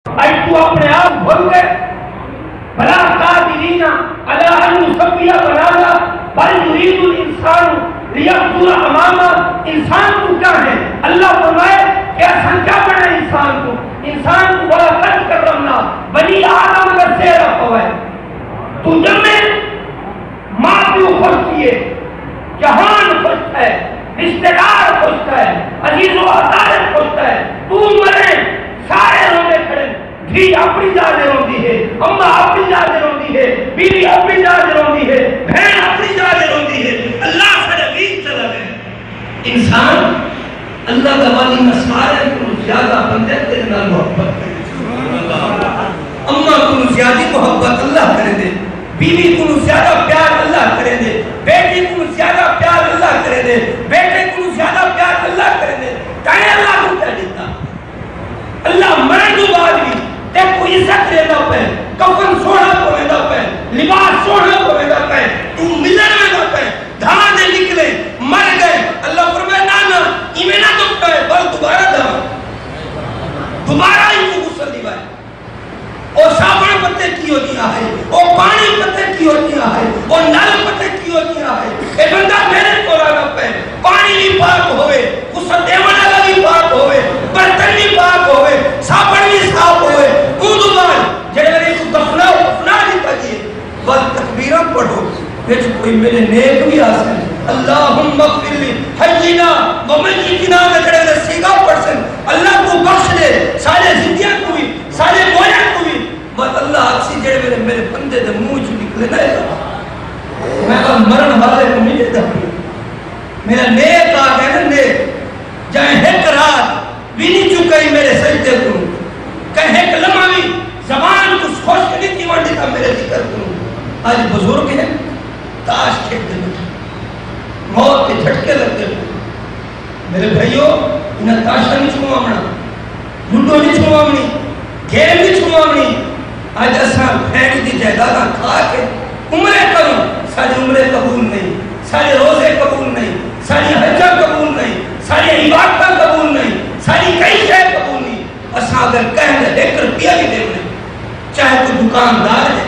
اج تو اپنے آپ بھول گئے بلا قادرین علی ان نسوی بنانا بل یرید الانسان لیکفر امامہ. انسان کو کیا ہے؟ اللہ فرمائے کہ اصل کیا بنا انسان کو بڑا قد کرمنا بنی آدم کا سیرا ہوا ہے. تو جمع ماں پیو خوش کیے، جہان خوش ہے، رشتہ دار خوش ہے، عزیز و عزیز خوش ہے. تو مرے سارے رونے کھڑے، دھی اپنی جانے روندی ہے، اماں اپنی جانے روندی ہے، بیوی اپنی جانے روندی ہے، بہن اپنی جانے روندی ہے. اللہ سے نبی چلا گئے. انسان اللہ کا والی مسارے کو زیادہ بندے تیرے نال محبت کرے، اماں کو زیادہ محبت اللہ کرے دے، بیوی کو زیادہ پیار اللہ کرے دے، بیٹی کو زیادہ پیار اللہ کرے دے، بیٹے کو زیادہ پیار اللہ کرے دے. کہیں اللہ کو کیا دیتا؟ اللہ مرے تو بعد بھی تے کوئی عزت لینا پہ، کفن سوڑا کو لینا پہ، لباس سوڑا کو لینا پہ، تو ملن لینا پہ، دھان دے نکلے مر گئے. اللہ فرمائے نانا ایمیں نہ دکھتا ہے بل دوبارہ دھان دوبارہ ہی کو غسل دیوائے. اور صابن پتے کی ہوتی ہے، اور پانی پتے کی ہوتی ہے، اور نل پتے کی ہوتی ہے. اے بندہ میرے کو رانا پہ پانی بھی پاک ہوئے، غسل دیوان والا بھی پاک ہوئے، برتن بھی پاک ہوئے، صابن بھی صاف ہوئے. اون دوبارہ جڑے میرے کو دفنا دیتا جیے وقت تکبیرہ پڑھو ویچ کوئی میرے نیک بھی آسن اللہم اغفر لی حینا ومیتنا نکڑے رسیگا پڑھسن. اللہ کو بخش دے سارے زندیاں کو بھی سارے گویا کو بھی بس اللہ اکسی جڑے میرے بندے دے منہ چو نکلے نہ ہے. میں کہا مرن والے کو مجھے دکھیں میرا نیک آگے نا نیک جائیں ایک رات بھی نہیں چکئی میرے سجدے کروں، کہیں ایک لمحہ بھی زبان کو خوش نہیں تھی مانڈی تھا میرے ذکر کروں. آج بزرگ ہیں تاش کھیلتے بیٹھے، موت کے جھٹکے لگتے بیٹھے. میرے بھائیو انہیں تاشا نہیں چھوامنا، لوڈو نہیں چھوامنی، گیم نہیں چھوامنی. آج ایسا پھینک دی جائیدادہ کھا کے عمرے کروں، ساری عمرے قبول نہیں، سارے روزے قبول نہیں، ساری حجہ قبول نہیں، ساری عبادتہ قبول نہیں، ساری کئی شے قبول نہیں. اسا اگر کہہ دے ایک روپیہ بھی دے نہیں، چاہے کوئی دکاندار ہے،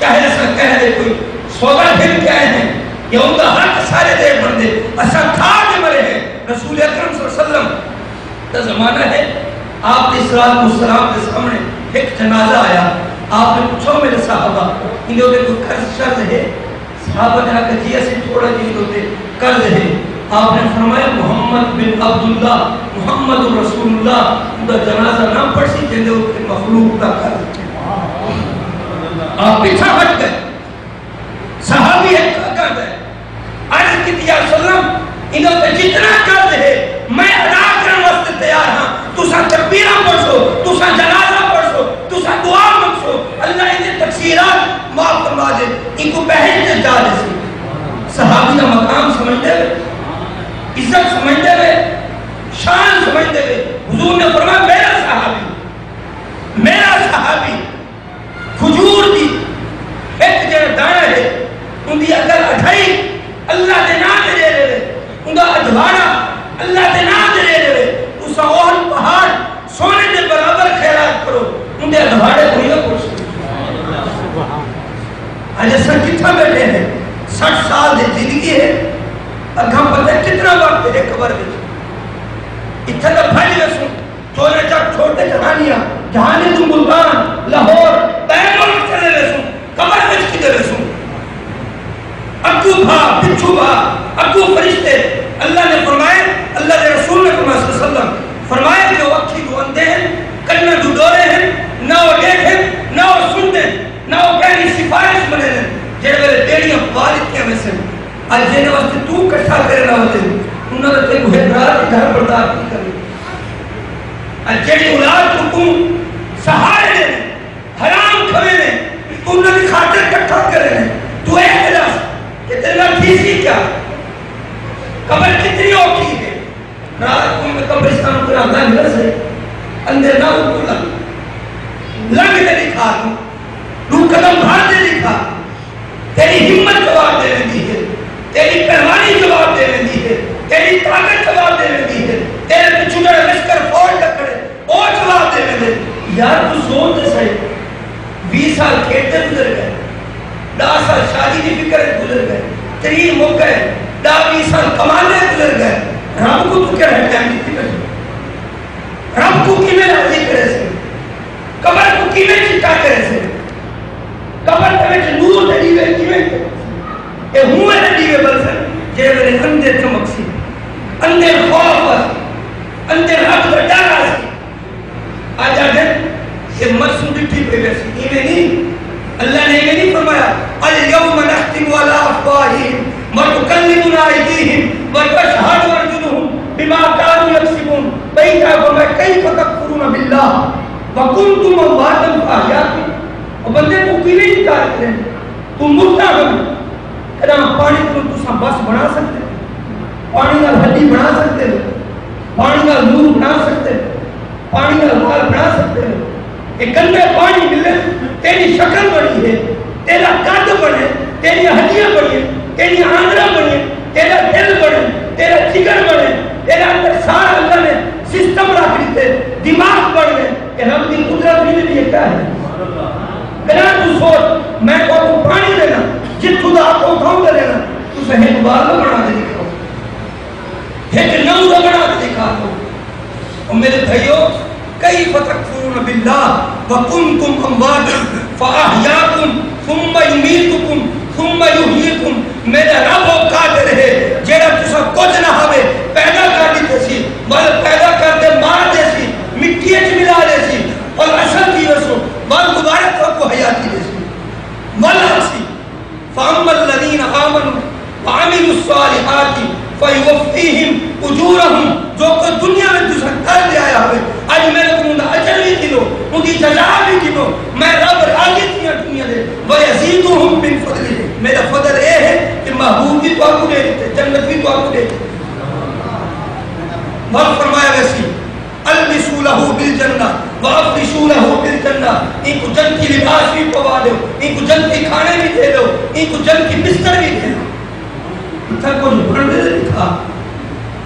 چاہے ایسا کہہ دے کوئی سودا پھر کیا ہے یا ان کا حق سارے دے بندے اسا کھا کے مرے ہیں. رسول اکرم صلی اللہ علیہ وسلم کا زمانہ ہے، آپ نے السلام کے سامنے ایک جنازہ آیا. آپ نے پوچھو میرے صحابہ انہوں نے کوئی قرض شرط ہے؟ صحابہ نے کہا جی ایسے تھوڑا جی ہوتے قرض ہے. آپ نے فرمایا محمد بن عبداللہ محمد رسول اللہ ان کا جنازہ نہ پڑھ سی جنہیں ان کے مخلوق کا قرض. آپ پیچھا ہٹ گئے. صحابی ایک قرض ہے عرض کی یا سلم انہوں نے جتنا قرض ہے میں ادا کرنے واسطے تیار ہاں. تُسا تکبیرہ پڑھو، تُسا جنازہ پڑھو، تُسا دعا مانگو، اللہ انہیں تقصیرات معاف فرما دے، ان کو بہن سے جا دے. صحابی کا مقام سمجھتے ہوئے، عزت سمجھتے ہوئے، شان سمجھتے ہوئے حضور نے فرمایا میرا صحابی کھجور دی ایک جڑا دانا ہے ان دی اگر اٹھائی اللہ دے نام دے رہے ان کا اجھوانا اللہ دے نام دے رہے اس اوہن پہاڑ سونے دے برابر خیرات کرو ان دے اجھواڑے کوئی نہ پوچھ. آج ایسا کتنا بیٹھے ہیں 60 سال دے زندگی ہے اگھا پتہ کتنا وقت ہے قبر میں اتنا بھائی رسوں چولے چک چھوٹے جہانی تو ملتان لاہور بینگل چلے رسوں قبر میں کی دے رسوں اگو بھا پچھو بھا اگو فرشتے. اللہ نے فرمائے اللہ نے رسول نے فرمائے صلی اللہ علیہ وسلم فرمائے کہ وہ اکھی کو اندے ہیں کنہ جو دورے ہیں نہ وہ دیکھیں نہ وہ سنتے نہ وہ کہنی سفارش بنے ہیں جیڑے میرے دیڑیاں والد کیا میں سے آج جینے واسطے تو کٹھا کرے نہ ہوتے انہوں نے تیرے کو حیدرات گھر بردار کی کریں. آج جیڑی اولاد کو تم سہارے لے حرام کھوے لے تو انہوں نے خاطر کٹھا کرے ہیں تو احتلاس کہ تیرے نہ تیسی کیا قبر کتنی اوکی ہے. رات کو میں قبرستان پر آدھا گھر سے اندر نہ ہوکو لگ دے لکھا رو قدم بھار دے لکھا تیری ہمت جواب دے رہی ہے، تیری پہلوانی جواب دے رہی ہے، تیری طاقت جواب دے رہی ہے، تیرے پچھو جڑے لشکر فوج کر کھڑے وہ جواب دے رہے. یار تو سوچ دے صحیح 20 سال کھیتے گزر گئے 10 سال شادی کی فکر گزر گئے 3 موقع 10-20 سال کمانے گزر گئے رب کو تو کیا ہے ٹائم دیتی کرے رب کو کی میں راضی کرے سے قبر کو کی میں چکا کرے سے قبر کے میں نور دے دیوے کی میں اے ہوئے دے دیوے بلسن جے میرے اندر چمک سی اندر خوف اندر حق کا ڈر آسی آجا دن یہ مرسوم ڈٹھی پہ ویسی ایمیں نہیں اللہ نے یہ نہیں فرمایا اليوم نختم على افواههم وتكلمنا ايديهم وتشهد ارجلهم بما كانوا يكسبون بينما كيف تكفرون بالله وكنتم امواتا فاحياكم اور بندے کو کیوں نہیں انکار کریں تم مردہ ہو کہنا پانی کو تسا بس بنا سکتے پانی کا ہڈی بنا سکتے پانی کا نور بنا سکتے پانی کا لال بنا سکتے ہو ایک گندے پانی ملے تیری شکل بڑی ہے تیرا قد بڑھے تیری ہڈیاں بڑھے تیری آندرہ بڑھے تیرا دل بڑھے تیرا جگر بڑھے تیرا اندر سارا اللہ نے سسٹم رکھ دیتے دماغ بڑھ گئے کہ رب کی قدرت بھی نہیں کیا ہے بنا تو سوچ میں کو پانی دینا جت خدا کو کھاؤں دے لینا تو سے ایک بار بنا دے دکھاؤ ایک نمبر بنا دے دکھاؤ اور میرے بھائیو کیف تکفرون باللہ وکنتم امواتا فاحیاکم ثم یمیتکم ثم یحییکم میرا رب وہ قادر ہے جیڑا تسا کچھ نہ ہوئے پیدا کر دیتے سی بل پیدا کر دے مار دے سی مٹی اچ ملا دے سی اور اصل کی وسو بل دوبارہ کو حیاتی دے سی ملک سی فاما الذین آمنوا وعملوا الصالحات فیوفیہم اجورہم جو کوئی دنیا میں تسا کر لے آیا ہوئے آج میں نے انہوں نے اجر بھی دلو ان کی جزا بھی دلو میں رب راضی تھیا دنیا دے وَيَزِيدُهُمْ مِنْ فَضْلِهِ میرا فضل اے ہے کہ محبوب بھی تو آپ کو دے دیتے جنت بھی تو آپ کو دے دیتے بہت فرمایا ویسی البسوا له بالجنہ وافرشوا له بالجنہ ان کو جنت کی لباس بھی پوا دو ان کو جنت کی کھانے بھی دے دو ان کو جنت کی بستر بھی دے دو اتنا کو بڑھنے دے دکھا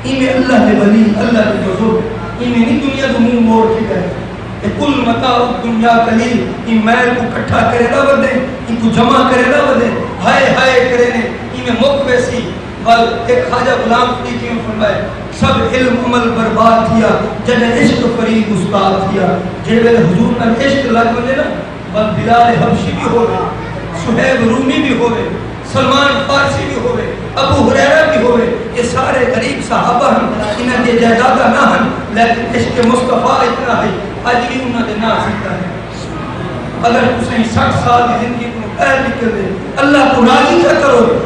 میں اللہ کے ولی اللہ کے بزرگ میں نہیں دنیا کو منہ موڑ کے گئے کہ کل متاع دنیا قلیل ان میل کو کٹھا کرے نہ بدے ان کو جمع کرے نہ بدے ہائے ہائے کرے نے میں مک ویسی بل ایک خواجہ غلام فرید کی فرمائے سب علم عمل برباد کیا جب عشق فرید استاد کیا جب حضور کا عشق لگ بنے نا بل بلال حبشی بھی ہوئے سہیب رومی بھی ہوئے سلمان فارسی بھی ہوئے ابو ہریرہ بھی ہوئے یہ سارے غریب صحابہ ہیں انہیں یہ جائدادہ نہ ہیں لیکن عشق مصطفیٰ اتنا ہے آج بھی انہوں نے نہ سکتا ہے اگر تسیں 60 سال کی زندگی کو پیر نکل دے اللہ کو راضی کیا کرو